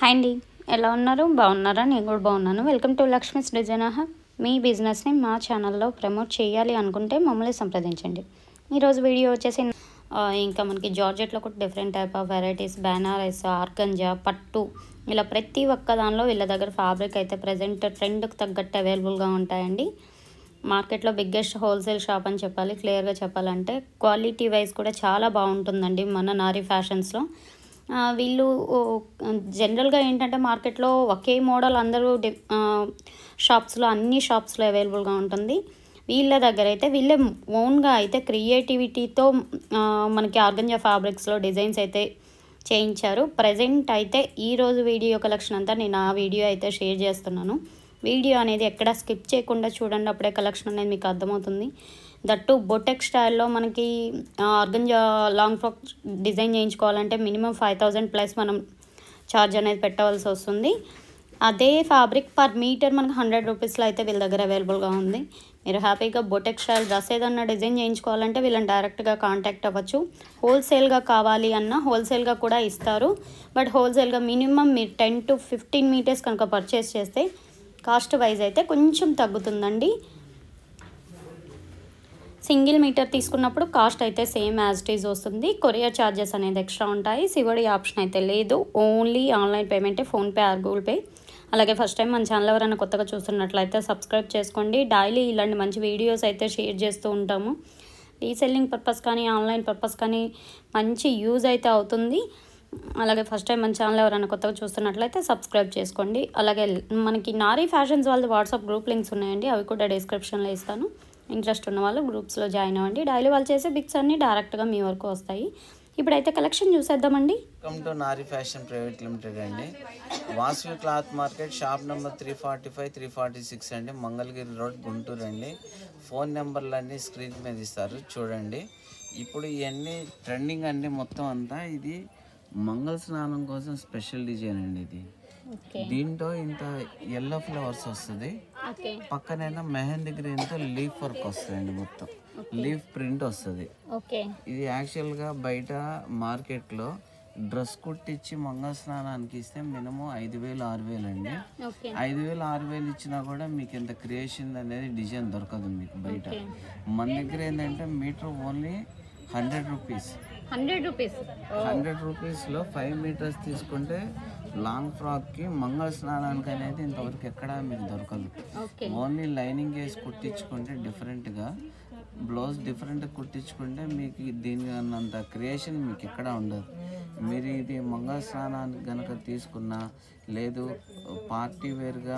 Hi అండి, ఎలా ఉన్నారు? బాగున్నారా? నేను కూడా బాగున్నాను. Welcome to Lakshmi's design hub. మీ బిజినెస్ని మా ఛానల్లో ప్రమోట్ చేయాలి అనుకుంటే మమ్మల్ని సంప్రదించండి. ఈరోజు వీడియో వచ్చేసి ఇంకా మనకి జార్జెట్లో కూడా different type of varieties, Banaras, organza, పట్టు, ఇలా ప్రతి ఒక్క దానిలో వీళ్ళ దగ్గర ఫ్యాబ్రిక్ అయితే ప్రజెంట్ ట్రెండ్కి తగ్గట్టు అవైలబుల్గా ఉంటాయండి. మార్కెట్లో బిగ్గెస్ట్ హోల్సేల్ షాప్ అని చెప్పాలి. క్లియర్గా చెప్పాలంటే క్వాలిటీ వైజ్ కూడా చాలా బాగుంటుందండి మన నారీ ఫ్యాషన్స్లో. వీళ్ళు జనరల్గా ఏంటంటే మార్కెట్లో ఒకే మోడల్ అందరూ షాప్స్లో అన్ని షాప్స్లో అవైలబుల్గా ఉంటుంది. వీళ్ళ దగ్గర అయితే వీళ్ళే ఓన్గా అయితే క్రియేటివిటీతో మనకి ఆర్గంజా ఫ్యాబ్రిక్స్లో డిజైన్స్ అయితే చేయించారు. ప్రజెంట్ అయితే ఈరోజు వీడియో కలెక్షన్ అంతా నేను ఆ వీడియో అయితే షేర్ చేస్తున్నాను. వీడియో అనేది ఎక్కడ స్కిప్ చేయకుండా చూడండి, అప్పుడే కలెక్షన్ అనేది మీకు అర్థమవుతుంది. దట్టు బొటెక్ స్టైల్లో మనకి ఆర్గంజా లాంగ్ ఫ్రాక్ డిజైన్ చేయించుకోవాలంటే మినిమం 5000 ప్లస్ మనం ఛార్జ్ అనేది పెట్టవలసి వస్తుంది. అదే ఫ్యాబ్రిక్ పర్ మీటర్ మనకు 100 రూపీస్లో అయితే వీళ్ళ దగ్గర అవైలబుల్గా ఉంది. మీరు హ్యాపీగా బొటెక్ స్టైల్ డ్రెస్ ఏదన్నా డిజైన్ చేయించుకోవాలంటే వీళ్ళని డైరెక్ట్గా కాంటాక్ట్ అవ్వచ్చు. హోల్సేల్గా కావాలి అన్నా హోల్సేల్గా కూడా ఇస్తారు. బట్ హోల్సేల్గా మినిమం మీరు 10 to 15 మీటర్స్ కనుక పర్చేస్ చేస్తే కాస్ట్ వైజ్ అయితే కొంచెం తగ్గుతుందండి. సింగిల్ మీటర్ తీసుకున్నప్పుడు కాస్ట్ అయితే సేమ్ యాజ్ ఇట్ ఈజ్ వస్తుంది. కొరియర్ ఛార్జెస్ అనేది ఎక్స్ట్రా ఉంటాయి. సివడి ఆప్షన్ అయితే లేదు. ఓన్లీ ఆన్లైన్ పేమెంటే, ఫోన్పే ఆర్ గూగుల్ పే. అలాగే ఫస్ట్ టైం మన ఛానల్ ఎవరైనా కొత్తగా చూస్తున్నట్లయితే సబ్స్క్రైబ్ చేసుకోండి. డైలీ ఇలాంటి మంచి వీడియోస్ అయితే షేర్ చేస్తూ ఉంటాము. రీసెల్లింగ్ పర్పస్ కానీ ఆన్లైన్ పర్పస్ కానీ మంచి యూజ్ అయితే అవుతుంది. అలాగే ఫస్ట్ టైం మన ఛానల్ ఎవరైనా కొత్తగా చూస్తున్నట్లయితే సబ్స్క్రైబ్ చేసుకోండి. అలాగే మనకి నారీ ఫ్యాషన్స్ వాళ్ళ వాట్సాప్ గ్రూప్ లింక్స్ ఉన్నాయండి, అవి కూడా డిస్క్రిప్షన్లో ఇస్తాను. ఇంట్రెస్ట్ ఉన్న వాళ్ళు గ్రూప్స్లో జాయిన్ అవ్వండి. డైలీ వాళ్ళు చేసే బిక్స్ అన్నీ డైరెక్ట్గా మీ వరకు వస్తాయి. ఇప్పుడైతే కలెక్షన్ చూసేద్దామండి. Welcome to Nari fashion private limited అండి. Vasavi cloth market, shop number 345, 346 అండి, మంగళగిరి రోడ్, గుంటూరు అండి. ఫోన్ నెంబర్లు అన్నీ స్క్రీన్ మీద ఇస్తారు, చూడండి. ఇప్పుడు ఇవన్నీ ట్రెండింగ్ అండి. మొత్తం అంతా ఇది మంగళ స్నానం కోసం స్పెషల్ డిజైన్ అండి. ఇది దీంట్లో ఇంత ఎల్లో ఫ్లవర్స్ వస్తుంది, పక్కనైనా మెహందీ గ్రీన్తో లీఫ్ వర్క్ వస్తుందండి. మొత్తం లీఫ్ ప్రింట్ వస్తుంది. ఇది యాక్చువల్గా బయట మార్కెట్లో డ్రెస్ కుట్టించి మంగళ స్నానానికి ఇస్తే మినిమం 5000, 6000 అండి. 5000, 6000 ఇచ్చినా కూడా మీకు ఇంత క్రియేషన్ అనేది డిజైన్ దొరకదు మీకు బయట. మన దగ్గర ఏంటంటే మీటర్ ఓన్లీ 100 రూపీస్. 100 రూపీస్లో 5 మీటర్స్ తీసుకుంటే లాంగ్ ఫ్రాక్కి మంగళ స్నానానికి అనేది ఇంతవరకు ఎక్కడా మీకు దొరకదు. ఓన్లీ లైనింగ్ వేసి కుట్టించుకుంటే డిఫరెంట్గా, బ్లౌజ్ డిఫరెంట్గా కుట్టించుకుంటే మీకు దీని అన్నంత క్రియేషన్ మీకు ఎక్కడా ఉండదు. మీరు ఇది మంగళ స్నానానికి కనుక తీసుకున్నా, లేదు పార్టీ వేర్గా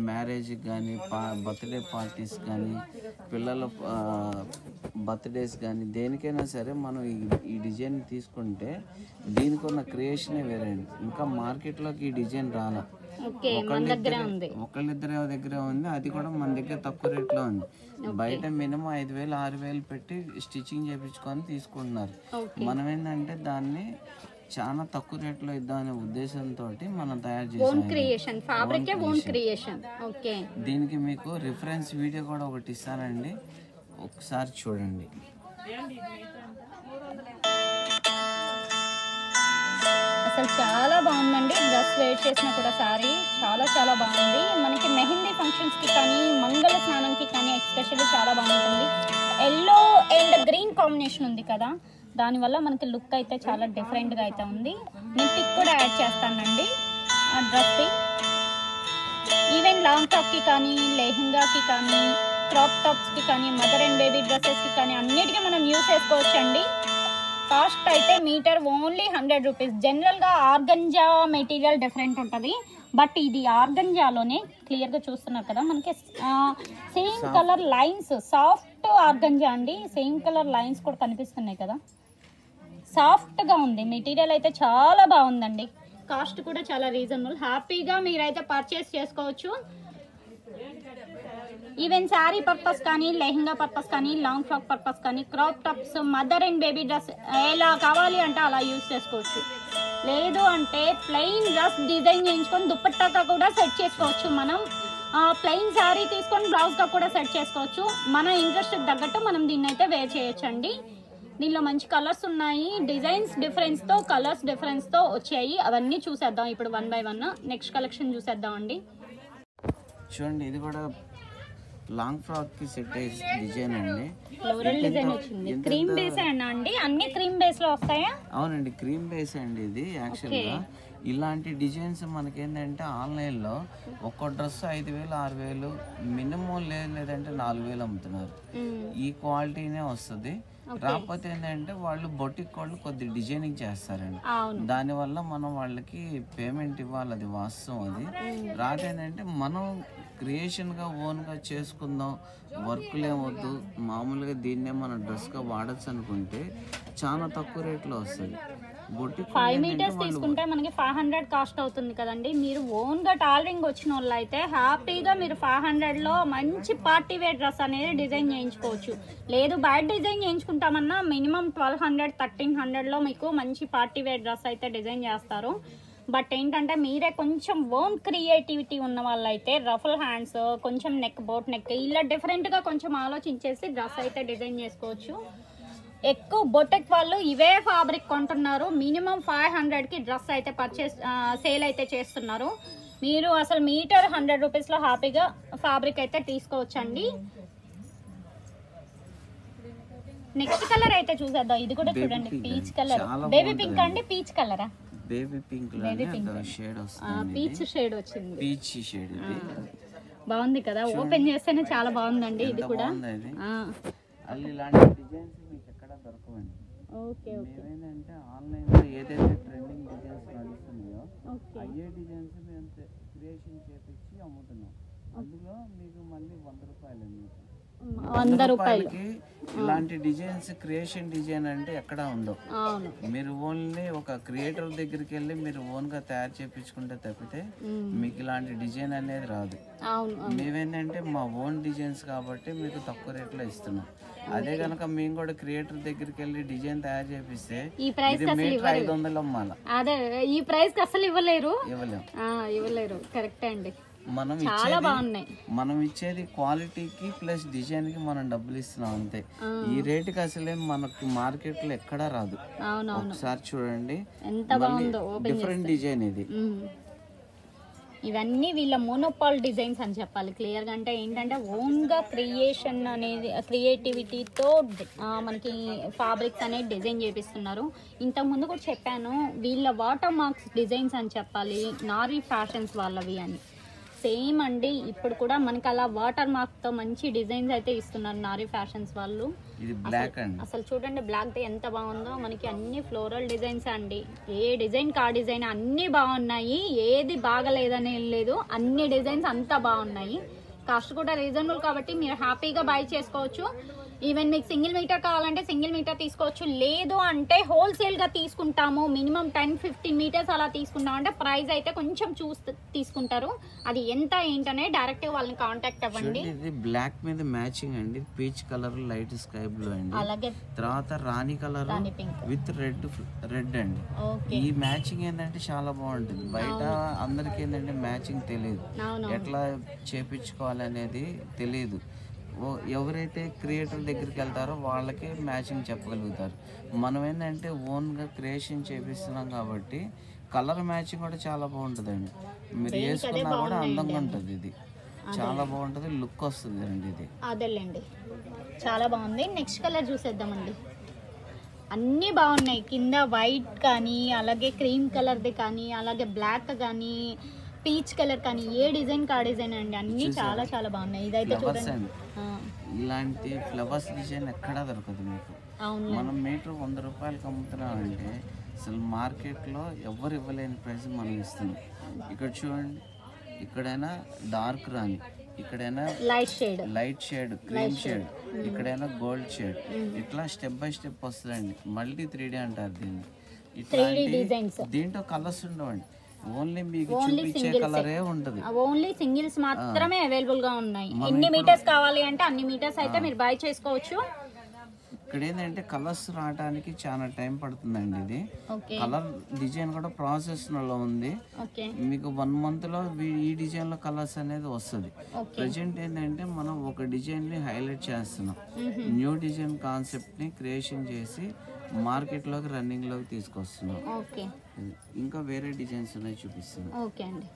మ్యారేజ్కి కానీ, బర్త్డే పార్టీస్ కానీ, పిల్లల బర్త్డేస్ కానీ, దేనికైనా సరే మనం ఈ డిజైన్ తీసుకుంటే దీనికి ఉన్న క్రియేషనే వేరే. ఇంకా మార్కెట్లోకి ఈ డిజైన్ రాలా, ఒకళ్ళిద్దరి దగ్గర ఉంది. అది కూడా మన దగ్గర తక్కువ రేట్లో ఉంది. బయట మినిమం 5000, 6000 పెట్టి స్టిచ్చింగ్ చేయించుకొని తీసుకుంటున్నారు. మనం ఏంటంటే దాన్ని చాలా తక్కువ రేట్లో ఇద్దామనే ఉద్దేశంతో మనం తయారు చేసాం. దీనికి మీకు రిఫరెన్స్ వీడియో కూడా ఒకటి ఇస్తానండి, ఒకసారి చూడండి. అసలు చాలా బాగుందండి. డ్రెస్ వేర్ చేసినా కూడా సారీ చాలా చాలా బాగుంది. మనకి మెహందీ ఫంక్షన్స్కి కానీ మంగళ స్నానంకి కానీ ఎస్పెషల్లీ చాలా బాగుంటుంది. ఎల్లో అండ్ గ్రీన్ కాంబినేషన్ ఉంది కదా, దానివల్ల మనకి లుక్ అయితే చాలా డిఫరెంట్గా అయితే ఉంది. నేను పిక్ కూడా యాడ్ చేస్తానండి ఆ డ్రెస్కి. ఈవెన్ లాంగ్ టాప్కి కానీ, లెహంగాకి కానీ, క్రాప్ టాప్స్కి కానీ, మదర్ అండ్ బేబీ డ్రెస్సెస్కి కానీ అన్నిటికీ మనం యూస్ చేసుకోవచ్చండి. కాస్ట్ అయితే మీటర్ ఓన్లీ 100 రూపీస్. జనరల్గా ఆర్గంజా మెటీరియల్ డిఫరెంట్ ఉంటుంది, బట్ ఇది ఆర్గంజాలోనే క్లియర్గా చూస్తున్నారు కదా, మనకి same colour lines, soft organza అండి. సేమ్ కలర్ లైన్స్ కూడా కనిపిస్తున్నాయి కదా, సాఫ్ట్గా ఉంది. మెటీరియల్ అయితే చాలా బాగుందండి. కాస్ట్ కూడా చాలా రీజనబుల్. హ్యాపీగా మీరైతే పర్చేస్ చేసుకోవచ్చు. ఈవెన్ శారీ పర్పస్ కానీ, లెహంగా పర్పస్ కానీ, లాంగ్ ఫ్రాక్ పర్పస్ కానీ, crop tops, mother and baby dress ఎలా కావాలి అంటే అలా యూజ్ చేసుకోవచ్చు. లేదు అంటే ప్లెయిన్ డ్రెస్ డిజైన్ చేయించుకొని దుపట్టాగా కూడా సెట్ చేసుకోవచ్చు. మనం ప్లెయిన్ శారీ తీసుకొని బ్లౌజ్గా కూడా సెట్ చేసుకోవచ్చు. మన ఇంట్రెస్ట్ తగ్గట్టు మనం దీన్ని అయితే వేర్ చేయొచ్చండి. దీనిలో మంచి కలర్స్ ఉన్నాయి, డిజైన్స్ డిఫరెన్స్ తో కలర్స్ డిఫరెన్స్ తో వచ్చాయి. అవన్నీ చూసేద్దాం ఇప్పుడు 1 by 1. నెక్స్ట్ కలెక్షన్ చూసేద్దాం అండి. చూడండి ఇది కూడా లాంగ్ ఫ్రాక్ కి సెట్ అయ్యే డిజైన్ అండి. ఫ్లోరల్ డిజైన్ వచ్చింది. క్రీమ్ బేస్ అండి, అన్ని క్రీమ్ బేస్ లో వస్తాయా? అవునండి, క్రీమ్ బేస్ అండి ఇది. యాక్చువల్ గా ఇలాంటి డిజైన్స్ మనకేంటంటే ఆన్లైన్ లో ఒక్క డ్రెస్ 5,000 6,000 మినిమం లేదంటే 4,000 అమ్ముతున్నారు. ఈ క్వాలిటీనే వస్తుంది. రాకపోతే ఏంటంటే వాళ్ళు బొటిక్ వాళ్ళు కొద్ది డిజైనింగ్ చేస్తారండి. దానివల్ల మనం వాళ్ళకి పేమెంట్ ఇవ్వాలి, అది వాస్తవం. అది రాదేంటంటే మనం క్రియేషన్గా ఓన్గా చేసుకుందాం, వర్క్లు ఏమొద్దు, మామూలుగా దీన్నే మనం డ్రెస్గా వాడచ్చు అనుకుంటే చాలా తక్కువ రేట్లో వస్తుంది. బొటిక్ 5 meters తీసుకుంటే మనకి 500 కాస్ట్ అవుతుంది కదండి. మీరు ఓన్గా టైలరింగ్ వచ్చిన వాళ్ళు అయితే హ్యాపీగా మీరు 500లో మంచి పార్టీ వేర్ డ్రెస్ అనేది డిజైన్ చేయించుకోవచ్చు. లేదు బయట డిజైన్ చేయించుకుంటామన్నా మినిమం 1200 1300లో మీకు మంచి పార్టీ వేర్ డ్రెస్ అయితే డిజైన్ చేస్తారు. బట్ ఏంటంటే మీరే కొంచెం ఓన్ క్రియేటివిటీ ఉన్న వాళ్ళైతే రఫుల్ హ్యాండ్స్, కొంచెం నెక్, బోట్ నెక్ ఇలా డిఫరెంట్గా కొంచెం ఆలోచించేసి డ్రెస్ అయితే డిజైన్ చేసుకోవచ్చు. ఎక్కువ బొటెక్ వాళ్ళు ఇవే ఫ్యాబ్రిక్ కొంటున్నారు. మినిమం 500కి డ్రెస్ అయితే సేల్ అయితే చేస్తున్నారు. మీరు అసలు మీటర్ 100 రూపీస్లో హ్యాపీగా ఫ్యాబ్రిక్ అయితే తీసుకోవచ్చండి. నెక్స్ట్ కలర్ అయితే చూసేద్దాం. ఇది కూడా చూడండి, పీచ్ కలర్. బేబీ పింక్ అండి, పీచ్ కలరా? బేబీ పింక్ షేడ్ వస్తుంది, పీచ్ షేడ్ వచ్చింది. పీచ్ షేడ్ ఇది బాగుంది కదా, ఓపెన్ చేస్తేనే చాలా బాగుందండి. ఇది కూడా ఇలాంటి డిజైన్స్ మీకు ఎక్కడ దొరకవండి. Okay okay. మేమేంటంటే ఆన్లైన్లో ఏదైతే ట్రెండింగ్ డిజైన్స్ నడుస్తున్నాయో అయ్యే డిజైన్స్ మేము క్రియేషన్ చేపించి అమ్ముతున్నాం. అందులో మీకు మళ్ళీ 100 రూపాయలు అండి. 100 రూపాయలకి ఇలాంటి డిజైన్స్ క్రియేషన్ డిజైన్ అంటే ఎక్కడ ఉండవు. మీరు ఓన్లీ ఒక క్రియేటర్ దగ్గరికి వెళ్ళి మీరు ఓన్ గా తయారు చేయించుకుంటే తప్పితే మీకు ఇలాంటి డిజైన్ అనేది రాదు. మేమేంటంటే మా ఓన్ డిజైన్స్ కాబట్టి మీకు తక్కువ రేట్లో ఇస్తున్నాం. అదే కనుక మేము కూడా క్రియేటర్ దగ్గరికి వెళ్ళి డిజైన్ తయారు చేపిస్తే ఈ ప్రైస్ 500 అమ్మాలి. అదే ఈ ప్రైస్ కి అసలు ఇవ్వలేరు. కరెక్ట్ అండి. మనం ఇచ్చేది క్వాలిటీకి ప్లస్ డిజైన్ కి మనం డబ్బులు ఇస్తున్నాం అంతే. ఈ రేటుకి అసలే మనకు మార్కెట్ లో ఎక్కడా రాదు. ఒకసారి చూడండి ఎంత బాగుందో, డిఫరెంట్ డిజైన్ ఇది. ఇవన్నీ వీళ్ళ మోనోపాల్ డిజైన్స్ అని చెప్పాలి క్లియర్ గా. అంటే ఏంటంటే ఓన్ గా క్రియేషన్ అనేది క్రియేటివిటీతో మనకి ఫ్యాబ్రిక్స్ అనేది డిజైన్ చేపిస్తున్నారు. ఇంతకు ముందు కూడా చెప్పాను వీళ్ళ వాటర్ మార్క్స్ డిజైన్స్ అని చెప్పాలి, నారీ ఫ్యాషన్స్ వాళ్ళవి అని. సేమ్ అండి, ఇప్పుడు కూడా మనకి అలా వాటర్ మార్క్ తో మంచి డిజైన్స్ అయితే ఇస్తున్నారు నారీ ఫ్యాషన్స్ వాళ్ళు. అసలు చూడండి బ్లాక్ ది ఎంత బాగుందో. మనకి అన్ని ఫ్లోరల్ డిజైన్స్ అండి, ఏ డిజైన్ కా డిజైన్ అన్ని బాగున్నాయి, ఏది బాగలేదని లేదు, అన్ని డిజైన్స్ అంతా బాగున్నాయి. కాస్ట్ కూడా రీజనబుల్ కాబట్టి మీరు హ్యాపీగా బై చేసుకోవచ్చు. ఈవెన్ మీకు సింగిల్ మీటర్ కావాలంటే సింగిల్ మీటర్ తీసుకోవచ్చు. లేదు అంటే హోల్సేల్ గా తీసుకుంటాము, మినిమం 10-15 మీటర్స్ అలా తీసుకుంటాం అంటే ప్రైస్ అయితే కొంచెం చూసి తీసుకుంటారు. అది ఎంత ఏంటనే డైరెక్ట్ వాళ్ళని కాంటాక్ట్ అవ్వండి. ఇది బ్లాక్ మీద మ్యాచింగ్ అండి, peach colour, light sky blue అండి, అలాగే తర్వాత రాణి కలర్ విత్ రెడ్ అండి. ఈ మ్యాచింగ్ ఏంటంటే చాలా బాగుంటుంది. బయట అందరికి ఏంటంటే మ్యాచింగ్ తెలియదు, ఎట్లా చేపించుకోవాలి అనేది తెలియదు. ఎవరైతే క్రియేటర్ దగ్గరికి వెళ్తారో వాళ్ళకే మ్యాచింగ్ చెప్పగలుగుతారు. మనం ఏంటంటే ఓన్గా క్రియేషన్ చేపిస్తున్నాం కాబట్టి కలర్ మ్యాచింగ్ కూడా చాలా బాగుంటుందండి. మీరు వేసుకున్నా కూడా అందంగా ఉంటుంది. ఇది చాలా బాగుంటుంది, లుక్ వస్తుంది అండి. ఇది అదేలేండి, చాలా బాగుంది. నెక్స్ట్ కలర్ చూసేద్దామండి. అన్నీ బాగున్నాయి, కింద వైట్ కానీ అలాగే క్రీమ్ కలర్ది కానీ అలాగే బ్లాక్ కానీ పీచ్ కలర్ కానీ ఏ డిజైన్ కా డిజైన్ అండి, అన్ని చాలా చాలా బాగున్నాయి. ఇదైతే చూడండి, ఇలాంటి ఫ్లవర్స్ డిజైన్ ఎక్కడా దొరకదు మీకు. మనం మీటర్ 100 రూపాయలకి అమ్ముతున్నాం అంటే అసలు మార్కెట్లో ఎవరు ఇవ్వలేని ప్రైస్ మనం ఇస్తున్నాం. ఇక్కడ చూడండి, ఇక్కడైనా డార్క్ రాణి, ఇక్కడైనా లైట్ షేడ్ క్రీమ్ షేడ్, ఇక్కడైనా గోల్డ్ షేడ్, ఇట్లా స్టెప్ బై స్టెప్ వస్తుందండి. మల్టీ 3D అంటారు దీన్ని. ఇట్లా దీంట్లో కలర్స్ ఉండవండి, ఓన్లీ మీకు చూపించే కలరే ఉంటది. ఓన్లీ సింగిల్స్ మాత్రమే అవైలబుల్ గా ఉన్నాయి. ఎన్ని మీటర్స్ కావాలి అంటే అన్ని మీటర్స్ అయితే మీరు బై చేసుకోవచ్చు. ఇక్కడ ఏంటంటే కలర్స్ రావడానికి చాలా టైం పడుతుందండి. ఇది ఓకే కలర్ డిజైన్ కూడా ప్రాసెస్లో ఉంది. ఓకే మీకు 1 monthలో ఈ డిజైన్లో కలర్స్ అనేది వస్తుంది. ప్రజెంట్ ఏంటంటే మనం ఒక డిజైన్ని హైలైట్ చేస్తున్నాం. న్యూ డిజైన్ కాన్సెప్ట్ని క్రియేషన్ చేసి మార్కెట్లోకి రన్నింగ్లోకి తీసుకొస్తున్నాం. ఓకే ఇంకా వేరే డిజైన్స్ ఉన్నాయి, చూపిస్తున్నాం. ఓకే అండి.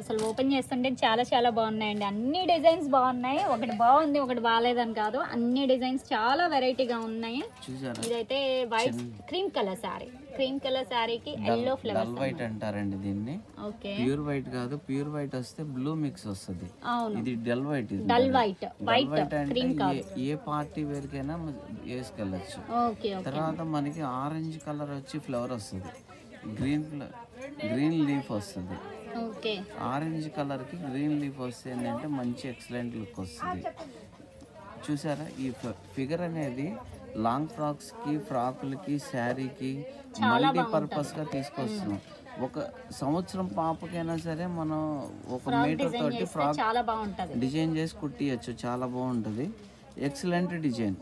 అసలు ఓపెన్ చేస్తుంటే చాలా చాలా బాగున్నాయండి. అన్ని డిజైన్స్ బాగున్నాయి. ఒకటి బాగుంది, ఒకటి బాగాలేదని కాదు. అన్ని డిజైన్స్ చాలా వెరైటీగా ఉన్నాయి. చూసారా? ఇదైతే white cream colour sari. Cream colour శారీకి ఎల్లో ఫ్లవర్స్. డల్ వైట్ అంటారండి దీన్ని. ఓకే ప్యూర్ వైట్ కాదు, ప్యూర్ వైట్ వస్తే బ్లూ మిక్స్ వస్తుంది. అవును, ఇది dull white. Dull white. White cream కాదు. ఏ పార్టీ వేర్ కైనా వేసుకెళ్ళచ్చు. ఓకే తర్వాత మనకి ఆరెంజ్ కలర్ వచ్చి ఫ్లవర్ వస్తుంది. గ్రీన్ లీఫ్ వస్తుంది. ఓకే ఆరెంజ్ కలర్ కి గ్రీన్ లీఫ్ వస్తే ఏంటంటే మంచి ఎక్సలెంట్ లుక్ వస్తుంది. చూసారా? ఈ ఫిగర్ అనేది లాంగ్ ఫ్రాక్స్ కి, ఫ్రాకులకి, శారీకి మల్టీపర్పస్ గా తీసుకొస్తున్నాం. ఒక సంవత్సరం పాపకైనా సరే మనం ఒక మీటర్ తోటి ఫ్రాక్ చాలా బాగుంటది. డిజైన్ చేసి కుట్టియచ్చు. చాలా బాగుంటుంది. Excellent design.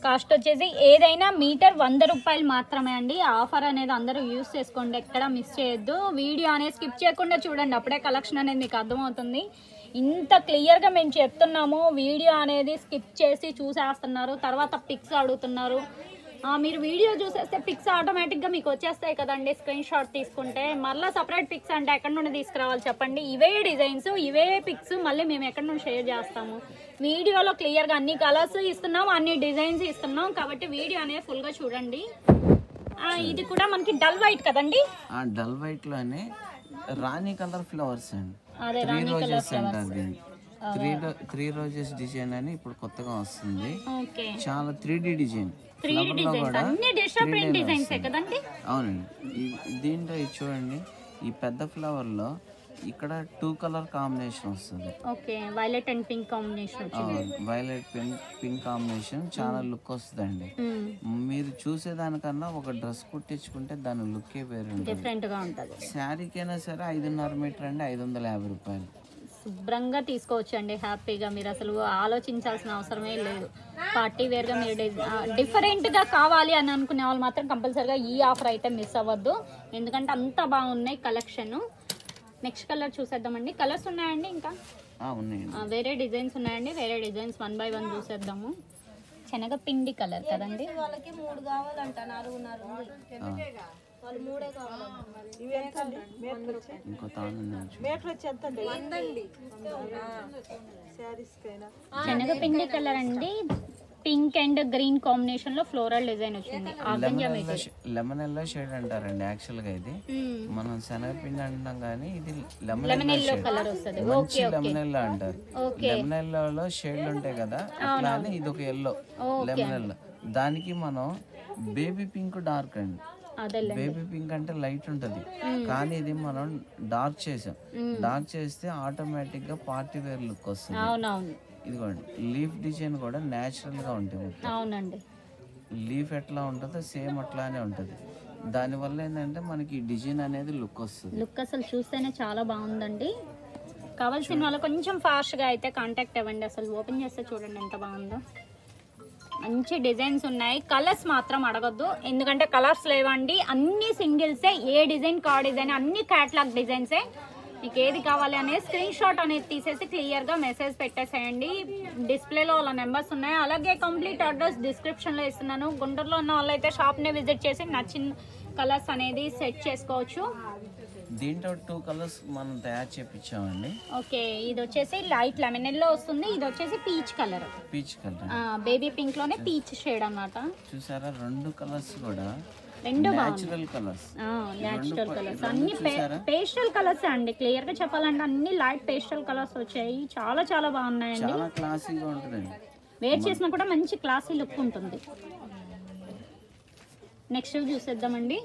కాస్ట్ వచ్చేసి ఏదైనా మీటర్ 100 రూపాయలు మాత్రమే అండి. ఆఫర్ అనేది అందరూ యూస్ చేసుకోండి, ఎక్కడ మిస్ చేయొద్దు. వీడియో అనేది స్కిప్ చేయకుండా చూడండి, అప్పుడే కలెక్షన్ అనేది మీకు అర్థమవుతుంది. ఇంత క్లియర్గా మేము చెప్తున్నాము, వీడియో అనేది స్కిప్ చేసి చూసేస్తున్నారు, తర్వాత పిక్స్ అడుగుతున్నారు. మీరు వీడియో చూసేస్తే పిక్స్ ఆటోమేటిక్గా మీకు వచ్చేస్తాయి కదండి. స్క్రీన్ షాట్ తీసుకుంటే మళ్ళీ సపరేట్ పిక్స్ అంటే ఎక్కడి నుండి తీసుకురావాలి చెప్పండి? ఇవే డిజైన్స్, ఇవే పిక్స్ మళ్ళీ మేము ఎక్కడి నుండి షేర్ చేస్తాము? వీడియోలో క్లియర్గా అన్ని కలర్స్ ఇస్తున్నాం, అన్ని డిజైన్స్ ఇస్తున్నాం. కాబట్టి వీడియో అనేది ఫుల్గా చూడండి. ఇది కూడా మనకి డల్ వైట్ కదండి. డల్ వైట్ లోనే రాణి కలర్ ఫ్లవర్స్ అండి. అదే రాణి కలర్ ఫ్లవర్స్. 3 రోజెస్ డిజైన్ అని ఇప్పుడు కొత్తగా వస్తుంది. ఓకే చాలా 3D డిజైన్. 3D డిజైన్స్ అన్ని డిఫరెంట్ డిజైన్స్ కదండి. అవునండి. దీంట్లో ఇది చూడండి, ఈ పెద్ద ఫ్లవర్ లో ఇక్కడ 2 కలర్ కాంబినేషన్ వస్తుంది. Okay violet and pink combination వచ్చింది. వైలెట్ పింక్ కాంబినేషన్ చాలా లుక్ వస్తుందండి. మీరు చూసేదానికన్నా ఒక డ్రెస్ కుట్టించుకుంటే దాని లుక్కే వేరు, డిఫరెంట్ గా ఉంటుంది. శారీకైనా సరే 5.5 మీటర్ అండి, 550 రూపాయలు. శుభ్రంగా తీసుకోవచ్చు అండి హ్యాపీగా. మీరు అసలు ఆలోచించాల్సిన అవసరమే లేదు. పార్టీ వేర్గా మీరు డిఫరెంట్గా కావాలి అని అనుకునే వాళ్ళు మాత్రం కంపల్సరీగా ఈ ఆఫర్ అయితే మిస్ అవ్వద్దు, ఎందుకంటే అంత బాగున్నాయి కలెక్షన్. నెక్స్ట్ కలర్ చూసేద్దామండి. కలర్స్ ఉన్నాయండి ఇంకా వేరే డిజైన్స్ ఉన్నాయండి. వేరే డిజైన్స్ 1 by 1 చూసేద్దాము. శనగపిండి కలర్ కదండి. వాళ్ళకి 3 కావాలంట, 4.5 ఉంది. వాళ్ళు 3 కావాలి. ఇవి ఎంత అండి? ఇంకో తాను మీటర్ వచ్చి ఎంత అండి? 100 అండి. శారీస్ కైనా శనగపిండి కలర్ అండి. పింక్ అండ్ గ్రీన్ కాంబినేషన్ లో ఫ్లోరల్ డిజైన్ వచ్చింది. లెమన్ ఎల్లో షేడ్ అంటారండి యాక్చువల్ గా. ఇది మనం శనగపిండి అంటాం కానీ ఇది లెమన్ ఎల్లో కలర్ వస్తుంది. మంచి లెమన్ ఎల్లో అంటారు. లెమన్ ఎల్లోలో షేడ్లు ఉంటాయి కదా, అట్లానే ఇది ఒక ఎల్లో లెమన్ ఎల్లో. దానికి మనం బేబీ పింక్ డార్క్ అండి. బేబీ పింక్ అంటే లైట్ ఉంటది, కానీ ఇది మనం డార్క్ చేసాం. డార్క్ చేస్తే ఆటోమేటిక్ గా పార్టీ వేర్ లుక్ వస్తుంది. అవునవును. ఇదిగోండి లీఫ్ డిజైన్ కూడా న్యాచురల్ గా ఉంటుంది. అవునండి. లీఫ్ ఎట్లా ఉంటుందో సేమ్ అట్లానే ఉంటుంది. దానివల్ల ఏంటంటే మనకి డిజైన్ అనేది లుక్ వస్తుంది. లుక్ అసలు చూస్తేనే చాలా బాగుందండి. కావాల్సిన వాళ్ళు కొంచెం ఫాస్ట్గా అయితే కాంటాక్ట్ అవ్వండి. అసలు ఓపెన్ చేస్తే చూడండి ఎంత బాగుందో. మంచి డిజైన్స్ ఉన్నాయి. కలర్స్ మాత్రం అడగద్దు, ఎందుకంటే కలర్స్ లేవండి. అన్ని సింగిల్సే, ఏ డిజైన్ కా డిజైన్ అన్ని క్యాటలాగ్ డిజైన్సే. మీకు ఏది కావాలి అనేది స్క్రీన్ షాట్ అనేది తీసేసి క్లియర్గా మెసేజ్ పెట్టేసేయండి. డిస్ప్లేలో వాళ్ళ నెంబర్స్ ఉన్నాయి, అలాగే కంప్లీట్ అడ్రస్ డిస్క్రిప్షన్లో ఇస్తున్నాను. గుంటూరులో ఉన్న వాళ్ళైతే షాప్ని విజిట్ చేసి నచ్చిన కలర్స్ అనేది సెట్ చేసుకోవచ్చు. దీంట్లో 2 కలర్స్ మనం తయారు చేపించామండి. ఓకే, ఇది వచ్చేసి లైట్ లెమన్ ఎల్లో వస్తుంది, ఇది వచ్చేసి peach colour. Peach colour baby pink లోనే పీచ్ షేడ్ అన్నమాట. చూసారా? 2 కలర్స్ కూడా రెండు నేచురల్ కలర్స్. నేచురల్ కలర్స్ అన్ని పేస్టల్ కలర్స్ అండి. క్లియర్ గా చెప్పాలంటే అన్ని లైట్ పేస్టల్ కలర్స్ వచ్చాయి. చాలా చాలా బాగున్నాయండి. చాలా క్లాసీగా ఉంటుందండి. వేర్ చేసినా కూడా మంచి క్లాసీ లుక్ ఉంటుంది. నెక్స్ట్ చూసేద్దామండి.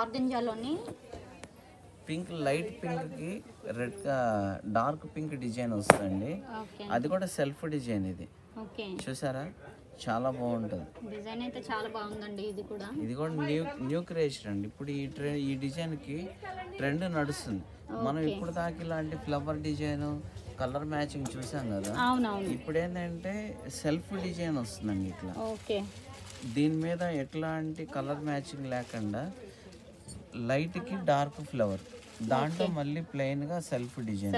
ఆర్గంజాలోని పింక్, లైట్ పింక్ కి రెడ్ డార్క్ పింక్ డిజైన్ వస్తుందండి. అది కూడా సెల్ఫ్ డిజైన్. ఇది చూసారా? చాలా బాగుంటుంది. డిజైన్ అయితే చాలా బాగుందండి. ఇది కూడా న్యూ క్రియేషన్ అండి. ఇప్పుడు ఈ డిజైన్ కి ట్రెండ్ నడుస్తుంది. మనం ఇప్పుడు దాకా ఇలాంటి ఫ్లవర్ డిజైన్ కలర్ మ్యాచింగ్ చూసాం కదా. అవునవును. ఇప్పుడు ఏంటంటే సెల్ఫ్ డిజైన్ వస్తుందండి ఇట్లా. ఓకే. దీని మీద ఎట్లాంటి కలర్ మ్యాచింగ్ లేకుండా లైట్కి డార్క్ ఫ్లవర్, దాంట్లో మళ్ళీ ప్లెయిన్ గా సెల్ఫ్ డిజైన్,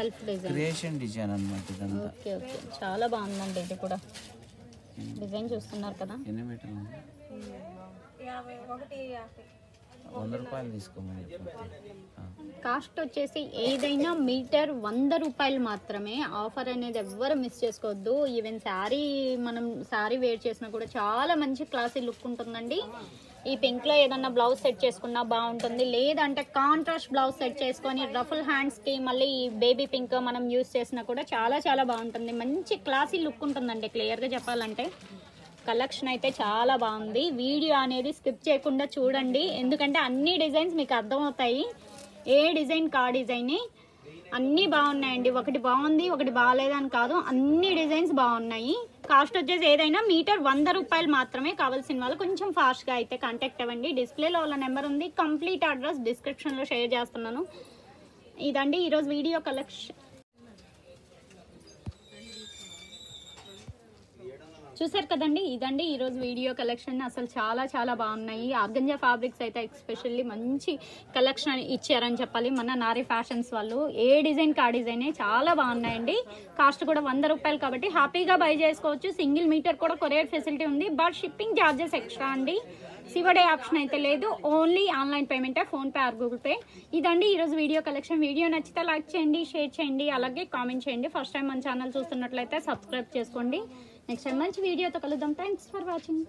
క్రియేషన్ డిజైన్ అన్నమాట ఇదంతా. ఓకే ఓకే, చాలా బాగుందండి. ఇది కూడా డిజైన్ చూస్తున్నారు కదా. ఎన్ని మీటర్లు? 100 రూపాయలు తీసుకోమని. కాస్ట్ వచ్చేసి ఏదైనా మీటర్ 100 రూపాయలు మాత్రమే. ఆఫర్ అనేది ఎవ్వరు మిస్ చేసుకోవద్దు. ఈవెన్ శారీ, మనం శారీ వేర్ చేసినా కూడా చాలా మంచి క్లాసీ లుక్ ఉంటుందండి. ఈ పింక్లో ఏదన్నా బ్లౌజ్ సెట్ చేసుకున్నా బాగుంటుంది. లేదంటే కాంట్రాస్ట్ బ్లౌజ్ సెట్ చేసుకొని రఫుల్ హ్యాండ్స్కి మళ్ళీ బేబీ పింక్ మనం యూస్ చేసినా కూడా చాలా చాలా బాగుంటుంది. మంచి క్లాసీ లుక్ ఉంటుందండి. క్లియర్గా చెప్పాలంటే కలెక్షన్ అయితే చాలా బాగుంది. వీడియో అనేది స్కిప్ చేయకుండా చూడండి, ఎందుకంటే అన్ని డిజైన్స్ మీకు అర్థమవుతాయి. ఏ డిజైన్ కా డిజైన్ అన్నీ బాగున్నాయండి. ఒకటి బాగుంది ఒకటి బాగాలేదని కాదు, అన్ని డిజైన్స్ బాగున్నాయి. కాస్ట్ వచ్చేసి ఏదైనా మీటర్ 100 రూపాయలు మాత్రమే. కావాల్సిన వాళ్ళు కొంచెం ఫాస్ట్గా అయితే కాంటాక్ట్ అవ్వండి. డిస్ప్లేలో వాళ్ళ నెంబర్ ఉంది, కంప్లీట్ అడ్రస్ డిస్క్రిప్షన్లో షేర్ చేస్తున్నాను. ఇదండి ఈరోజు వీడియో కలెక్షన్. చూసారు కదండి, ఇదండి ఈరోజు వీడియో కలెక్షన్. అసలు చాలా చాలా బాగున్నాయి. ఆర్గంజా ఫ్యాబ్రిక్స్ అయితే ఎస్పెషల్లీ మంచి కలెక్షన్ ఇచ్చారని చెప్పాలి మన నారీ ఫ్యాషన్స్ వాళ్ళు. ఏ డిజైన్ కా డిజైనే చాలా బాగున్నాయండి. కాస్ట్ కూడా 100 రూపాయలు కాబట్టి హ్యాపీగా బై చేసుకోవచ్చు. సింగిల్ మీటర్ కూడా కొరియర్ ఫెసిలిటీ ఉంది, బట్ షిప్పింగ్ ఛార్జెస్ ఎక్స్ట్రా అండి. సివడే ఆప్షన్ అయితే లేదు, ఓన్లీ ఆన్లైన్ పేమెంటే, ఫోన్పే ఆర్ గూగుల్ పే. ఇదండి ఈరోజు వీడియో కలెక్షన్. వీడియో నచ్చితే లైక్ చేయండి, షేర్ చేయండి, అలాగే కామెంట్ చేయండి. ఫస్ట్ టైం మన ఛానల్ చూస్తున్నట్లయితే సబ్స్క్రైబ్ చేసుకోండి. నెక్స్ట్ టైం మంచి వీడియోతో కలుద్దాం. Thanks for watching.